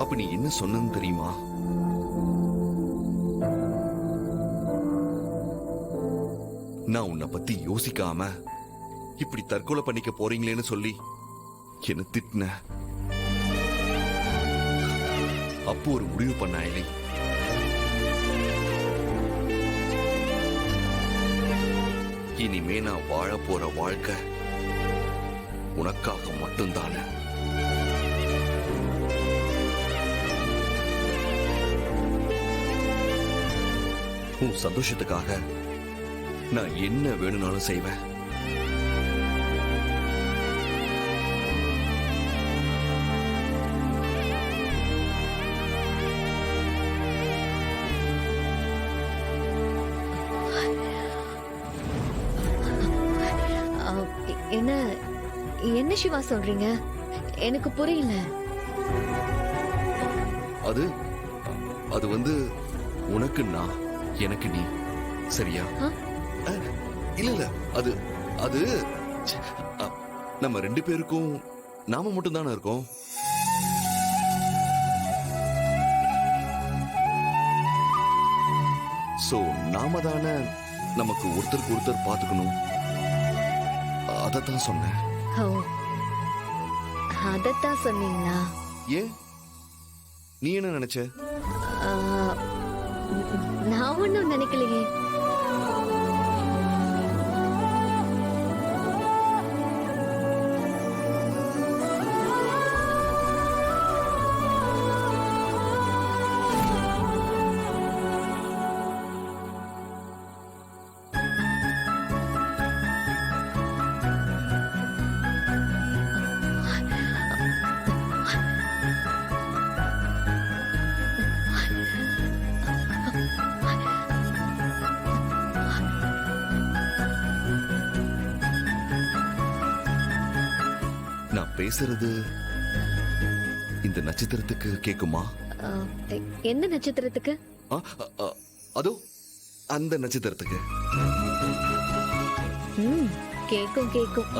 அப்ப நீ என்ன சொன்னன்னு தெரியுமா? நான் உன்னை பத்தி யோசிக்காம இப்படி தற்கொலை பண்ணிக்க போறீங்களேன்னு சொல்லி என்ன திட்டின. அப்போ ஒரு முடிவு பண்ண ஐலி. இனிமே நான் வாழ போற வாழ்க்கை உனக்காக மட்டும்தானே. உன் சந்தோஷத்துக்காக நான் என்ன வேணும்னாலும் செய்வேன். என்ன என்ன சிவா சொல்றீங்க? எனக்கு புரியல. அது அது வந்து உனக்கு நான், எனக்கு நீ, சரியா? இல்ல இல்ல, அது அது நம்ம ரெண்டு பேருக்கும் நாம மட்டும் தானே இருக்கோம். சோ நாம தானே நமக்கு ஒருத்தருக்கு ஒருத்தர் பாத்துக்கணும். அதத்தான் சொன்னேன். அதத்தான் சொன்னீங்களா? ஏன், நீ என்ன நினைச்ச? நான் ஒண்ணும் நினைக்கலையே. பேசுறது இந்த நட்சத்திரத்துக்கு கேக்குமா? என்ன நட்சத்திரத்துக்கு? அதோ அந்த நட்சத்திரத்துக்கு கேக்கும் கேக்கும்.